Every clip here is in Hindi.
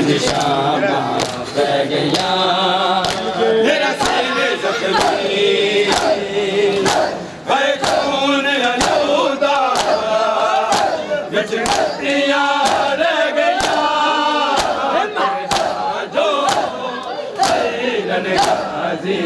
इंशामा पै गया मेरा सीने जख्मी है खून अलूदा विच नदियां रह गया जो गाजी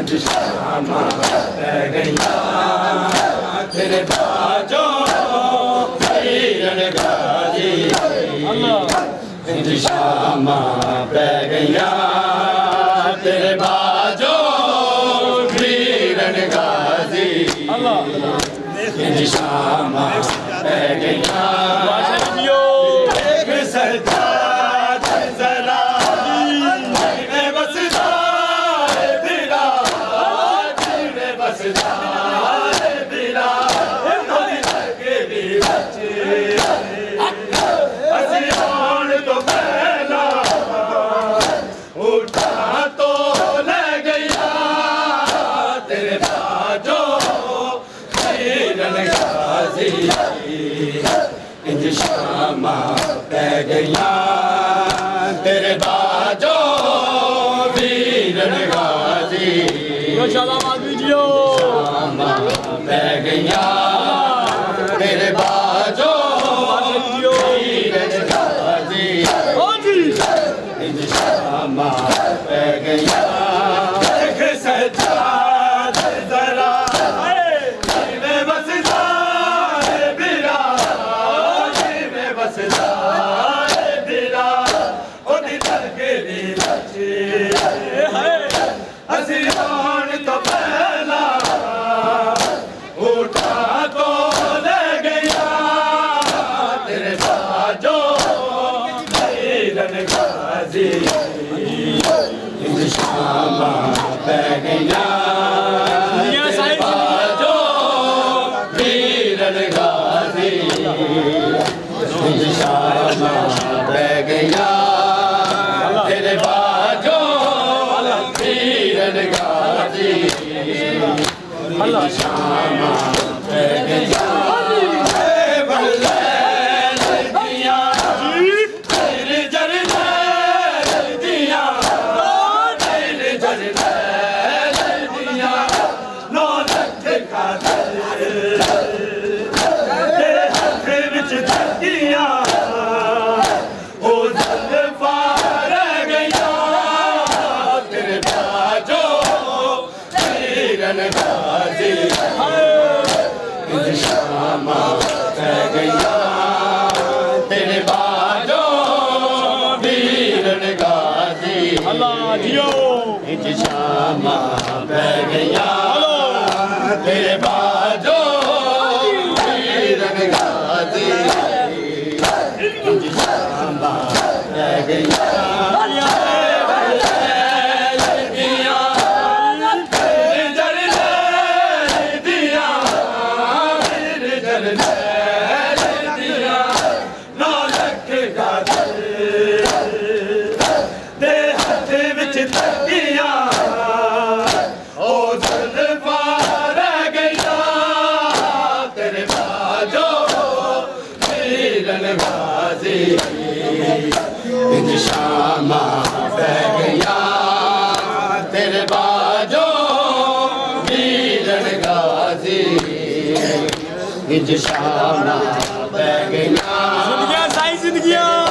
इंशामा पै गया तेरे बाजों गाजी इंशामा पै गया तेरे बाजों वीरन गाजी इंशामा पै गया एक सज्जाद जरा में बसदा है बिरा में बसदा है बिरा नदी लगे भी बचे असियान तो पहला उठा तो ले गया तेरे बाजों वीरन गाजी इंशामा पै गया तेरे बाजों वीरन गाजी इंशामा पै गया तेरे बाजों वीरन गाजी इंशामा पै गया एक सज्जाद जरा में बसदा है बिरा में बसदा है बिरा ओदी लगे दी बचे असियान तो पहला उठा तो ले गया तेरे बाजों वीरन गाजी इंशामा पै गया तेरे बाजों वीरन गाजी इंशामा पै गया तेरे बाजों वीरन गाजी इंशामा पै गया इंशामा पै गया तेरे बाजों वीरन गाजी इंशामा पै गया तेरे बाजों वीरन गाजी इंशामा पै गया इंशामा पै गया तेरे बाजों वीरन गाजी इंशामा पै गया जिंदगियां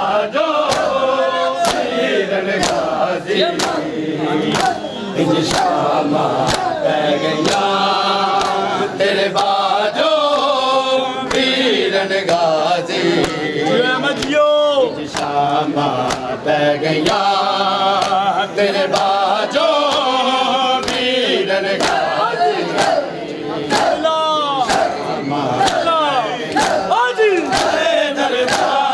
बाजों वीरन गाजी इंशामा पै गया तेरे बाजों वीरन गाजी इंशामा पै गया तेरे बाजों वीरन गाजी दरबार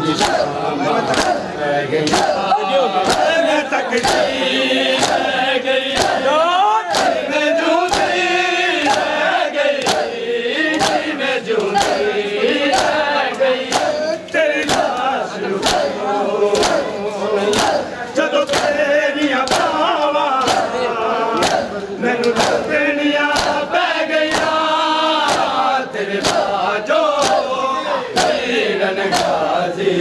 इंज शामा पै गईया मैं तक जी रह गई मैं जूती रह गई मैं जूती रह गई तेरी लाश जदों तेरियां बावां मैनू तेरियां पै गईया तेरे बाजो वीरन गाजी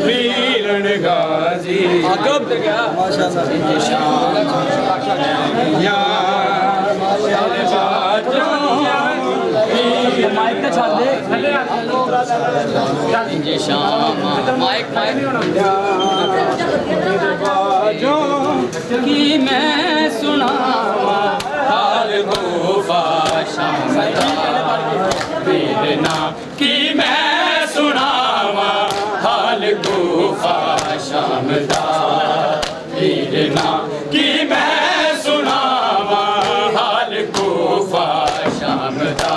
वीरन गाजी माइक का छाड़ दे कि मैं सुना हाल गोफा वीरना कि मैं सुनावा हाल गोफा शामदा वीरना कि मैं सुनावा हाल गोफा शामदा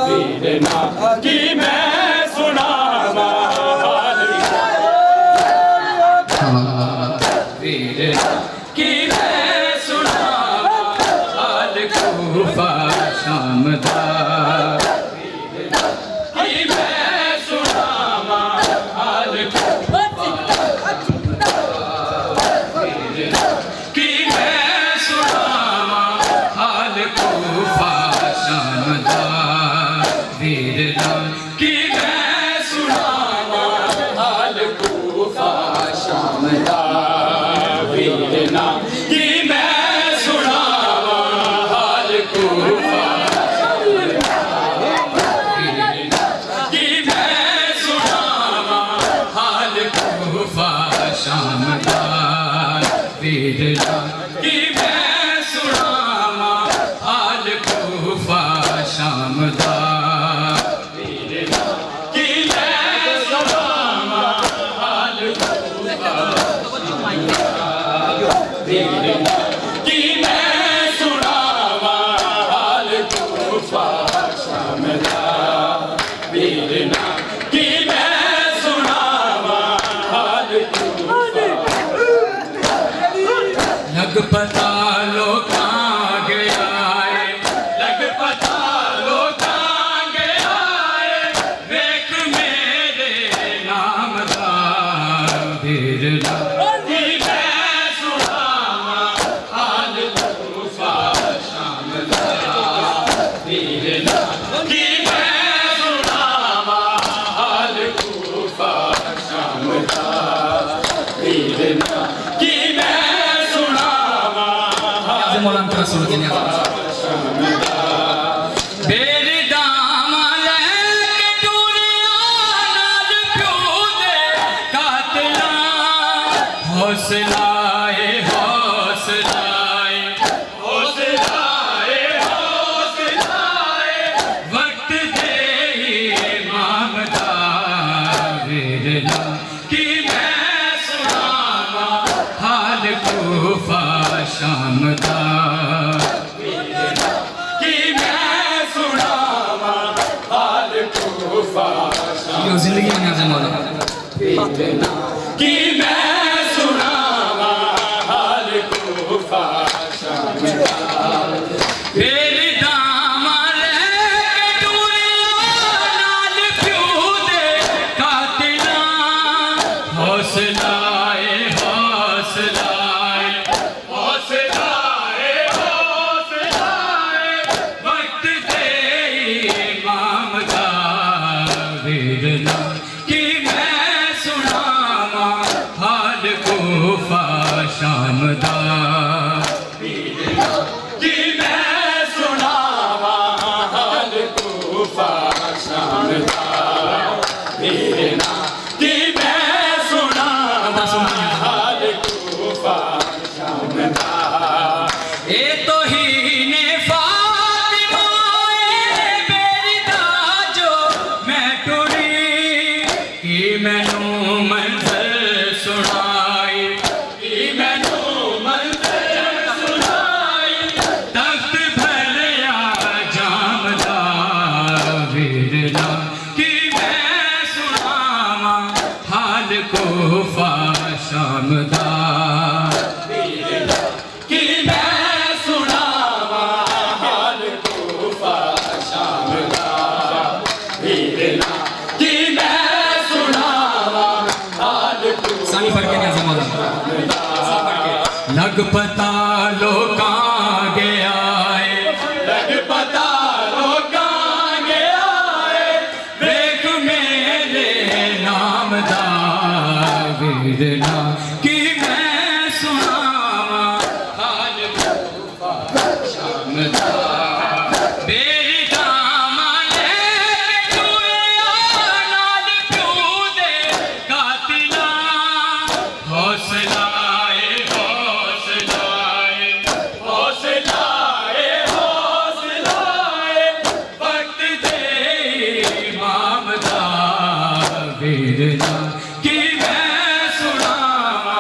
वीरना कि मैं सुनावा हाल वीरना कि मैं सुनावा हाल गोफा शामदा कि मैं सुनावा हाल कि मैं सुनावा हाल गोफा शामदा वीरना कि मैं सुनावा हाल गोफा शामदा वीरना कि मैं सुनावा हाल गोफा कि मैं सुनावा हाल गोफा शामदा वीरना कि मैं सुनावा हाल गोफा शामदा वीरना कि मैं सुनावा हाल गोफा वीरना कि मैं सुनावा हाल गोफा शामदा वीरना कि मैं सुनावा हाल लग पता लोका गया है लग पता लोका गया है देख मेरे नाम दा वीरना कि मैं सुनावा हाल गोफा शामदा वीरना कि मैं सुनावा हाल गोफा शामदा वीरना कि मैं सुनावा मौलाना सुन के मेरी दामा लेके टूरिया नाल प्यो दे कातिला हौसलाए हौसलाए हौसलाए हौसलाए वक्त दे मामदा वीरना कि मैं सुनावा हाल गोफा शामदा कि मैं सुनावा हाल गोफा जिंदगी में नाज़ मौलाना वीरना कि मैं सुनावा हाल गोफा शामदा मेरी दामा लेके टूरिया नाल प्यो दे कातिला हौसलाए हौसलाए हौसलाए हौसलाए वक्त दे मामदा वीरना कि मैं सुनावा लग पता लोकां गया है, लग पता लोकां गया है, वेख मेरे नाम दा वीरना कि मैं सुनावा हाल कूफा शाम दा। मेरी दामा लेके टुरिया नाल प्यू दे कातिला, हौसला वीरना कि मैं सुनावा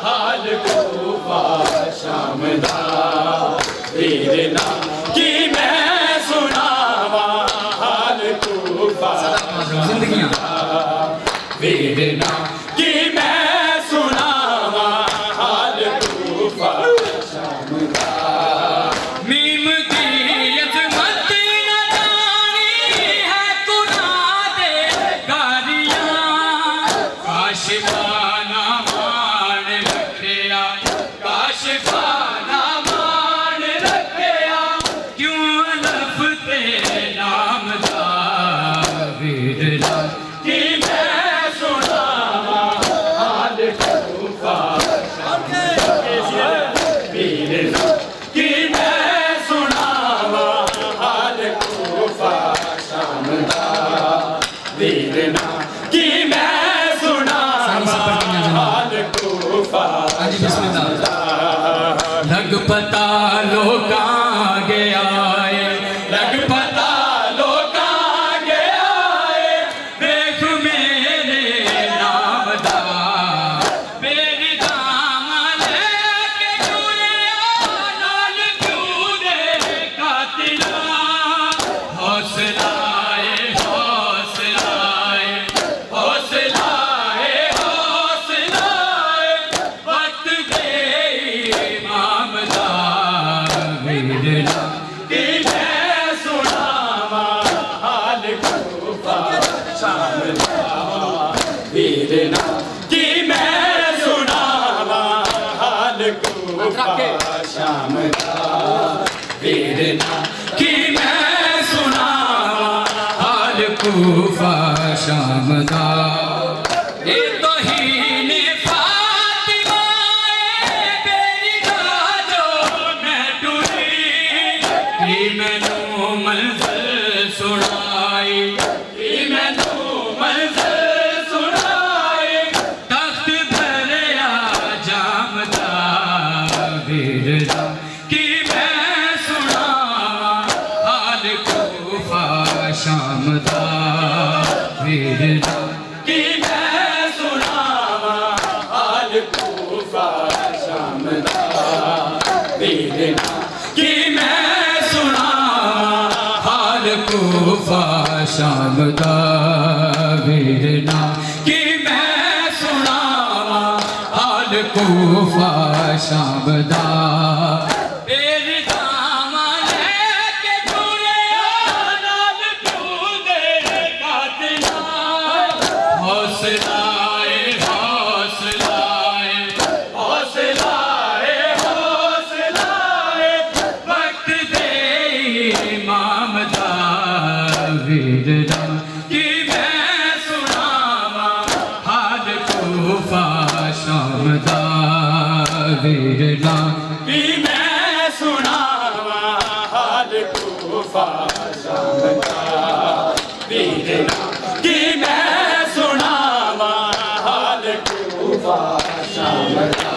हाल कूफा शाम दा, वीरना कि मैं सुनावा हाल कूफा जिंदगियां वीरना कि मैं सुनावा हाल कूफा शाम दा। मीम दी अज़मत न जानी है गुनाह दे काशिफाना मान रखिया, काशिफाना मान रखिया, क्यों अलफ ते नाम दा वीरना कि मैं सुनावा हाल कूफा शाम दा, वीरना कि मैं सुनावा हाल कूफा शाम दा, वीरना कि मैं हाँ जी बिस्मिल्लाह। लग पता लोकां गया है, लग पता लोकां गया है, देख मेरे नाम दा मेरी दामा लेके टुरिया नाल प्यू दे कातिला, हौसला वीरना कि मैं सुनावा हाल कूफा शाम दा, वीरना कि मैं सुनावा हाल कूफा शाम दा, वीरना कि मैं सुनावा हाल कूफा शाम दा। मैनू मंज़िल सुनाई, मैनू मंज़िल सुनाई, तख्त भरिया जाम दा वीरना कि मैं सुनावा हाल कूफा शाम दा, वीरना कि मैं सुनावा हाल कूफा शाम दा, वीरना कि मैं कूफा शाम दा, वीरना कि मैं सुनावा हाल कूफा शाम दा। मेरी दामा लेके टुरिया नाल प्यू दे कातिला, हौसला वीरना कि मैं सुनावा हाल कूफा शाम दा, वीरना कि मैं सुनावा हाल कूफा शाम दा, वीरना कि मैं सुनावा हाल कूफा शाम दा।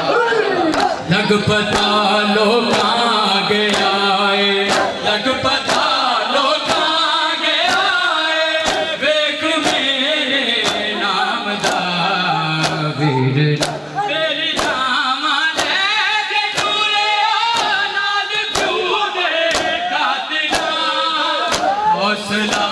लग पता लोकां गया है, लग पता मेरी दामा लेके टुरिया नाल प्यू दे कातिला, हौसला